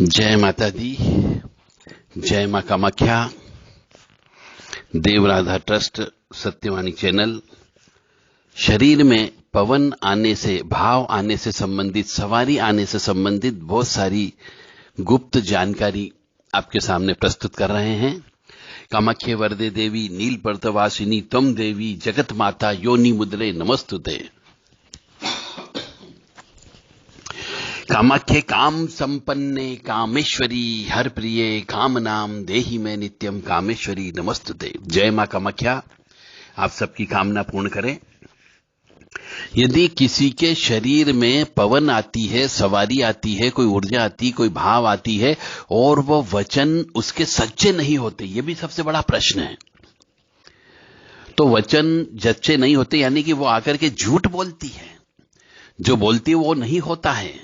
जय माता दी, जय मां कामाख्या। देव राधा ट्रस्ट सत्यवाणी चैनल। शरीर में पवन आने से, भाव आने से संबंधित, सवारी आने से संबंधित बहुत सारी गुप्त जानकारी आपके सामने प्रस्तुत कर रहे हैं। कामाख्ये वरदे देवी नीलपर्तवासिनी त्वं देवी जगत माता योनि मुद्रे नमस्तुते। कामाख्ये काम संपन्ने कामेश्वरी हर प्रिये काम नाम देहि में नित्यम कामेश्वरी नमस्तुते। जय मां कामाख्या आप सबकी कामना पूर्ण करें। यदि किसी के शरीर में पवन आती है, सवारी आती है, कोई ऊर्जा आती, कोई भाव आती है और वो वचन उसके सच्चे नहीं होते, ये भी सबसे बड़ा प्रश्न है। तो वचन सच्चे नहीं होते यानी कि वो आकर के झूठ बोलती है, जो बोलती है वो नहीं होता है।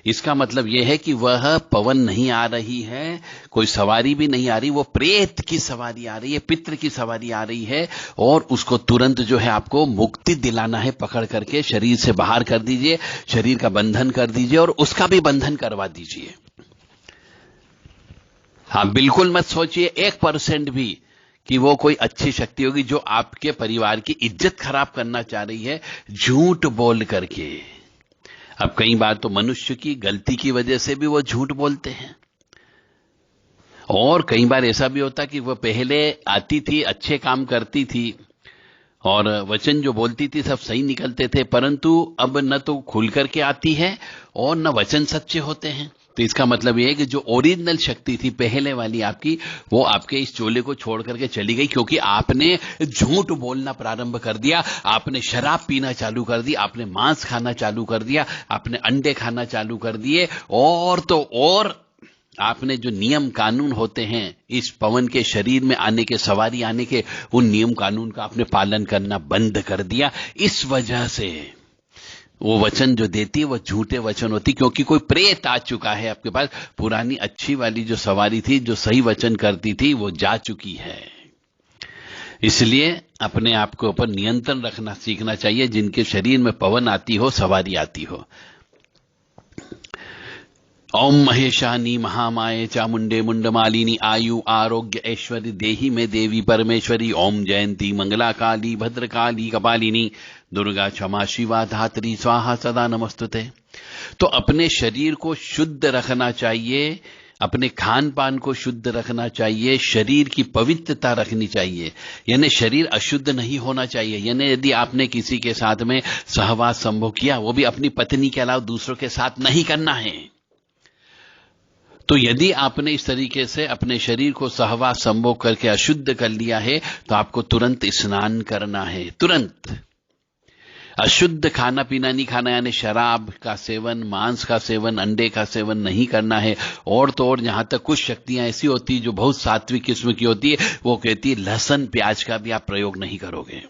इसका मतलब यह है कि वह पवन नहीं आ रही है, कोई सवारी भी नहीं आ रही, वो प्रेत की सवारी आ रही है, पितृ की सवारी आ रही है और उसको तुरंत जो है आपको मुक्ति दिलाना है। पकड़ करके शरीर से बाहर कर दीजिए, शरीर का बंधन कर दीजिए और उसका भी बंधन करवा दीजिए। हाँ, बिल्कुल मत सोचिए 1% भी कि वो कोई अच्छी शक्ति होगी जो आपके परिवार की इज्जत खराब करना चाह रही है झूठ बोल करके। अब कई बार तो मनुष्य की गलती की वजह से भी वो झूठ बोलते हैं और कई बार ऐसा भी होता कि वो पहले आती थी, अच्छे काम करती थी और वचन जो बोलती थी सब सही निकलते थे, परंतु अब न तो खुल करके आती है और न वचन सच्चे होते हैं। तो इसका मतलब यह है कि जो ओरिजिनल शक्ति थी पहले वाली आपकी, वो आपके इस चोले को छोड़ करके चली गई, क्योंकि आपने झूठ बोलना प्रारंभ कर दिया, आपने शराब पीना चालू कर दी, आपने मांस खाना चालू कर दिया, आपने अंडे खाना चालू कर दिए और तो और आपने जो नियम कानून होते हैं इस पवन के शरीर में आने के, सवारी आने के, उन नियम कानून का आपने पालन करना बंद कर दिया। इस वजह से वो वचन जो देती है वो झूठे वचन होती, क्योंकि कोई प्रेत आ चुका है आपके पास। पुरानी अच्छी वाली जो सवारी थी, जो सही वचन करती थी, वो जा चुकी है। इसलिए अपने आप के ऊपर नियंत्रण रखना सीखना चाहिए। जिनके शरीर में पवन आती हो, सवारी आती हो। ओम महेशानी महामाये चामुंडे मुंडमालिनी आयु आरोग्य ऐश्वर्य देहि में देवी परमेश्वरी। ओम जयंती मंगला काली भद्रकाली कपालिनी दुर्गा क्षमा शिवा धात्री स्वाहा सदा नमस्तुते। तो अपने शरीर को शुद्ध रखना चाहिए, अपने खान पान को शुद्ध रखना चाहिए, शरीर की पवित्रता रखनी चाहिए, यानी शरीर अशुद्ध नहीं होना चाहिए। यानी यदि आपने किसी के साथ में सहवास संभोग किया, वो भी अपनी पत्नी के अलावा दूसरों के साथ नहीं करना है। तो यदि आपने इस तरीके से अपने शरीर को सहवास संभोग करके अशुद्ध कर लिया है तो आपको तुरंत स्नान करना है, तुरंत। अशुद्ध खाना पीना नहीं खाना, यानी शराब का सेवन, मांस का सेवन, अंडे का सेवन नहीं करना है। और तो और जहां तक कुछ शक्तियां ऐसी होती है जो बहुत सात्विक किस्म की होती है, वो कहती है लहसुन प्याज का भी आप प्रयोग नहीं करोगे।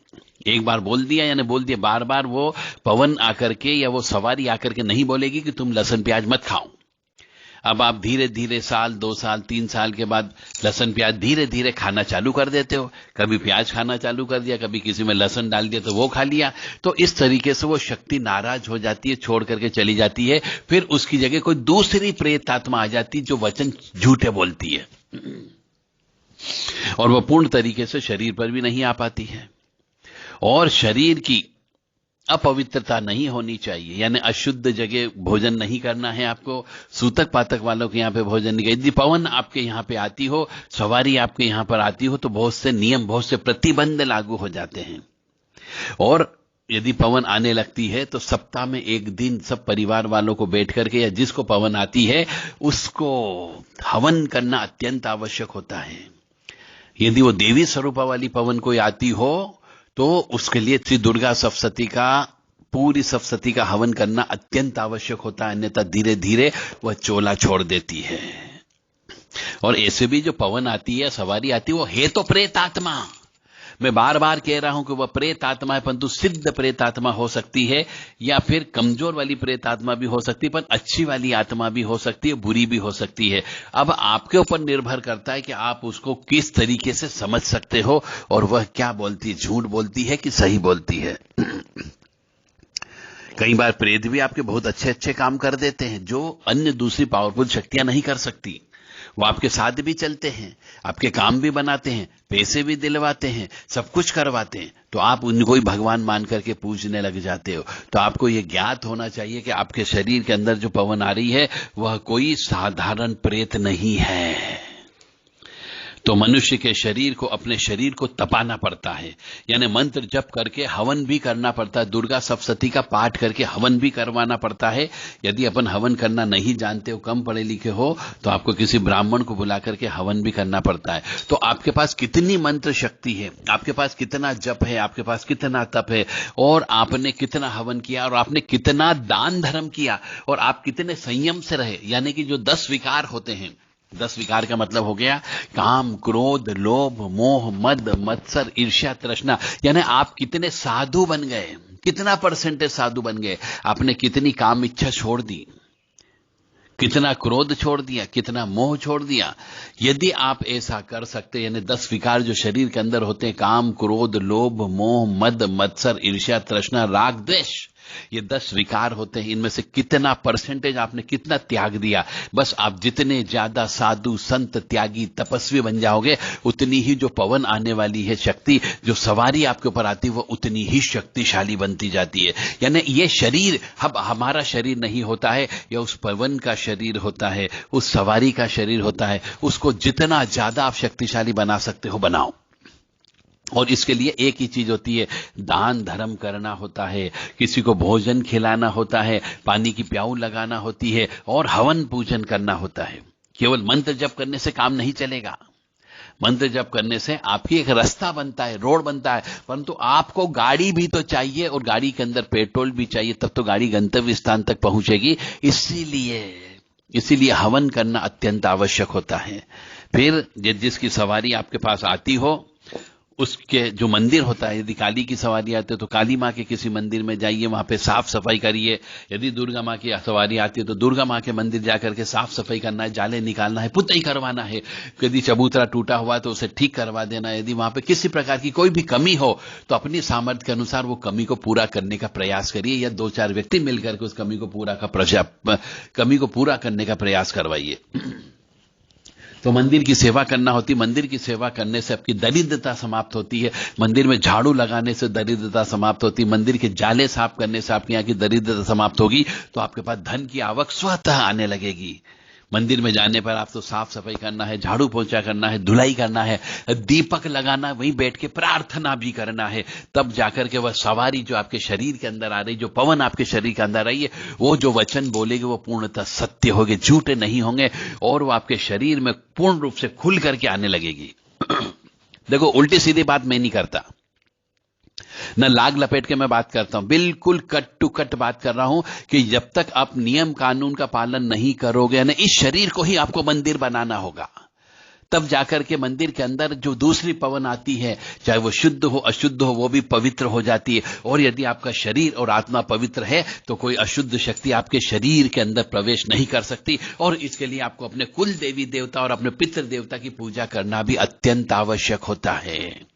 एक बार बोल दिया यानी बोल दिया, बार बार वो पवन आकर के या वो सवारी आकर के नहीं बोलेगी कि तुम लहसुन प्याज मत खाओ। अब आप धीरे धीरे साल, 2 साल, 3 साल के बाद लहसुन प्याज धीरे धीरे खाना चालू कर देते हो। कभी प्याज खाना चालू कर दिया, कभी किसी में लहसुन डाल दिया तो वो खा लिया। तो इस तरीके से वो शक्ति नाराज हो जाती है, छोड़ करके चली जाती है। फिर उसकी जगह कोई दूसरी प्रेत आत्मा आ जाती जो वचन झूठे बोलती है और वो पूर्ण तरीके से शरीर पर भी नहीं आ पाती है। और शरीर की अपवित्रता नहीं होनी चाहिए, यानी अशुद्ध जगह भोजन नहीं करना है आपको। सूतक पातक वालों के यहां पे भोजन नहीं। यदि पवन आपके यहां पे आती हो, सवारी आपके यहां पर आती हो, तो बहुत से नियम, बहुत से प्रतिबंध लागू हो जाते हैं। और यदि पवन आने लगती है तो सप्ताह में एक दिन सब परिवार वालों को बैठ करके, या जिसको पवन आती है उसको हवन करना अत्यंत आवश्यक होता है। यदि वो देवी स्वरूपा वाली पवन कोई आती हो तो उसके लिए श्री दुर्गा सप्तशती का, पूरी सप्तशती का हवन करना अत्यंत आवश्यक होता है, अन्यथा धीरे धीरे वह चोला छोड़ देती है। और ऐसे भी जो पवन आती है, सवारी आती है, वो है तो प्रेत आत्मा। मैं बार बार कह रहा हूं कि वह प्रेत आत्मा है, परंतु सिद्ध प्रेत आत्मा हो सकती है या फिर कमजोर वाली प्रेत आत्मा भी हो सकती है, पर अच्छी वाली आत्मा भी हो सकती है, बुरी भी हो सकती है। अब आपके ऊपर निर्भर करता है कि आप उसको किस तरीके से समझ सकते हो और वह क्या बोलती है, झूठ बोलती है कि सही बोलती है। कई बार प्रेत भी आपके बहुत अच्छे अच्छे काम कर देते हैं जो अन्य दूसरी पावरफुल शक्तियां नहीं कर सकती। वो आपके साथ भी चलते हैं, आपके काम भी बनाते हैं, पैसे भी दिलवाते हैं, सब कुछ करवाते हैं, तो आप उनको ही भगवान मान करके पूजने लग जाते हो। तो आपको ये ज्ञात होना चाहिए कि आपके शरीर के अंदर जो पवन आ रही है वह कोई साधारण प्रेत नहीं है। तो मनुष्य के शरीर को, अपने शरीर को तपाना पड़ता है, यानी मंत्र जप करके हवन भी करना पड़ता है। दुर्गा सप्तशती का पाठ करके हवन भी करवाना पड़ता है। यदि अपन हवन करना नहीं जानते हो, कम पढ़े लिखे हो, तो आपको किसी ब्राह्मण को बुला करके हवन भी करना पड़ता है। तो आपके पास कितनी मंत्र शक्ति है, आपके पास कितना जप है, आपके पास कितना तप है, और आपने कितना हवन किया, और आपने कितना दान धर्म किया, और आप कितने संयम से रहे। यानी कि जो 10 विकार होते हैं, 10 विकार का मतलब हो गया काम, क्रोध, लोभ, मोह, मद, मत्सर, ईर्ष्या, तृष्णा। यानी आप कितने साधु बन गए, कितना परसेंटेज साधु बन गए। आपने कितनी काम इच्छा छोड़ दी, कितना क्रोध छोड़ दिया, कितना मोह छोड़ दिया। यदि आप ऐसा कर सकते, यानी 10 विकार जो शरीर के अंदर होते हैं, काम, क्रोध, लोभ, मोह, मद, मत्सर, ईर्ष्या, तृष्णा, राग, द्वेष, ये 10 विकार होते हैं। इनमें से कितना परसेंटेज आपने कितना त्याग दिया। बस आप जितने ज्यादा साधु, संत, त्यागी, तपस्वी बन जाओगे, उतनी ही जो पवन आने वाली है शक्ति, जो सवारी आपके ऊपर आती है, वो उतनी ही शक्तिशाली बनती जाती है। यानी ये शरीर अब हमारा शरीर नहीं होता है, यह उस पवन का शरीर होता है, उस सवारी का शरीर होता है। उसको जितना ज्यादा आप शक्तिशाली बना सकते हो बनाओ। और इसके लिए एक ही चीज होती है, दान धर्म करना होता है, किसी को भोजन खिलाना होता है, पानी की प्याऊ लगाना होती है, और हवन पूजन करना होता है। केवल मंत्र जप करने से काम नहीं चलेगा। मंत्र जप करने से आपकी एक रास्ता बनता है, रोड बनता है, परंतु आपको गाड़ी भी तो चाहिए, और गाड़ी के अंदर पेट्रोल भी चाहिए, तब तो गाड़ी गंतव्य स्थान तक पहुंचेगी। इसीलिए हवन करना अत्यंत आवश्यक होता है। फिर जिसकी सवारी आपके पास आती हो, उसके जो मंदिर होता है, यदि काली की सवारी आती है तो काली माँ के किसी मंदिर में जाइए, वहां पे साफ सफाई करिए। यदि दुर्गा माँ की सवारी आती है तो दुर्गा माँ के मंदिर जाकर के साफ सफाई करना है, जाले निकालना है, पुताई करवाना है। यदि चबूतरा टूटा हुआ है तो उसे ठीक करवा देना है। यदि वहां पे किसी प्रकार की कोई भी कमी हो तो अपनी सामर्थ्य के अनुसार वो कमी को पूरा करने का प्रयास करिए, या 2-4 व्यक्ति मिलकर के उस कमी को पूरा करने का प्रयास करवाइए। तो मंदिर की सेवा करना होती है। मंदिर की सेवा करने से आपकी दरिद्रता समाप्त होती है। मंदिर में झाड़ू लगाने से दरिद्रता समाप्त होती है। मंदिर के जाले साफ करने से आपके यहाँ की दरिद्रता समाप्त होगी, तो आपके पास धन की आवक स्वतः आने लगेगी। मंदिर में जाने पर आपको साफ सफाई करना है, झाड़ू पोछा करना है, धुलाई करना है, दीपक लगाना, वहीं बैठ के प्रार्थना भी करना है। तब जाकर के वह सवारी जो आपके शरीर के अंदर आ रही, जो पवन आपके शरीर के अंदर आई है, वो जो वचन बोलेगे वो पूर्णतः सत्य होंगे, झूठे नहीं होंगे, और वो आपके शरीर में पूर्ण रूप से खुल करके आने लगेगी। देखो, उल्टी सीधी बात मैं नहीं करता, न लाग लपेट के मैं बात करता हूं, बिल्कुल कट टू कट बात कर रहा हूं कि जब तक आप नियम कानून का पालन नहीं करोगे, ना इस शरीर को ही आपको मंदिर बनाना होगा। तब जाकर के मंदिर के अंदर जो दूसरी पवन आती है, चाहे वो शुद्ध हो अशुद्ध हो, वो भी पवित्र हो जाती है। और यदि आपका शरीर और आत्मा पवित्र है तो कोई अशुद्ध शक्ति आपके शरीर के अंदर प्रवेश नहीं कर सकती। और इसके लिए आपको अपने कुल देवी देवता और अपने पितृ देवता की पूजा करना भी अत्यंत आवश्यक होता है,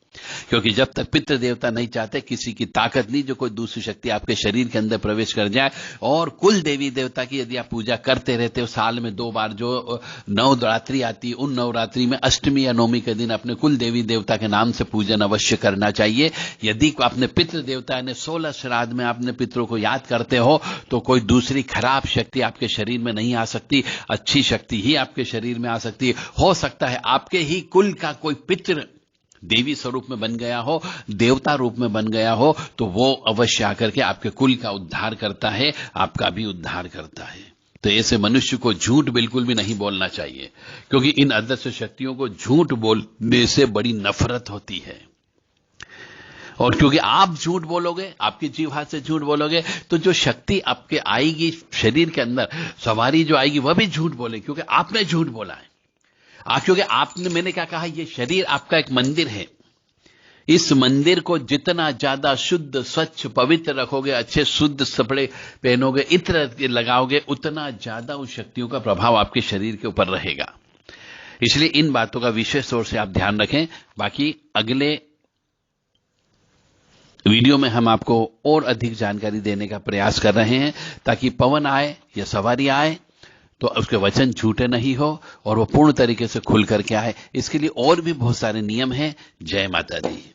क्योंकि जब तक पितृ देवता नहीं चाहते, किसी की ताकत नहीं जो कोई दूसरी शक्ति आपके शरीर के अंदर प्रवेश कर जाए। और कुल देवी देवता की यदि आप पूजा करते रहते हो, साल में 2 बार जो नवरात्रि आती है, उन नवरात्रि में अष्टमी या नवमी के दिन अपने कुल देवी देवता के नाम से पूजन अवश्य करना चाहिए। यदि अपने पितृ देवता ने 16 श्राद्ध में अपने पितरों को याद करते हो, तो कोई दूसरी खराब शक्ति आपके शरीर में नहीं आ सकती, अच्छी शक्ति ही आपके शरीर में आ सकती है। हो सकता है आपके ही कुल का कोई पितृ देवी स्वरूप में बन गया हो, देवता रूप में बन गया हो, तो वो अवश्य आकर के आपके कुल का उद्धार करता है, आपका भी उद्धार करता है। तो ऐसे मनुष्य को झूठ बिल्कुल भी नहीं बोलना चाहिए, क्योंकि इन अदृश्य शक्तियों को झूठ बोलने से बड़ी नफरत होती है। और क्योंकि आप झूठ बोलोगे, आपकी जीवा से झूठ बोलोगे, तो जो शक्ति आपके आएगी शरीर के अंदर, सवारी जो आएगी, वह भी झूठ बोलेगी, क्योंकि आपने झूठ बोला है। क्योंकि आपने, मैंने क्या कहा, ये शरीर आपका एक मंदिर है। इस मंदिर को जितना ज्यादा शुद्ध, स्वच्छ, पवित्र रखोगे, अच्छे शुद्ध कपड़े पहनोगे, इत्र लगाओगे, उतना ज्यादा उस शक्तियों का प्रभाव आपके शरीर के ऊपर रहेगा। इसलिए इन बातों का विशेष तौर से आप ध्यान रखें। बाकी अगले वीडियो में हम आपको और अधिक जानकारी देने का प्रयास कर रहे हैं ताकि पवन आए या सवारी आए तो उसके वचन झूठे नहीं हो और वो पूर्ण तरीके से खुल करके आए। इसके लिए और भी बहुत सारे नियम हैं। जय माता दी।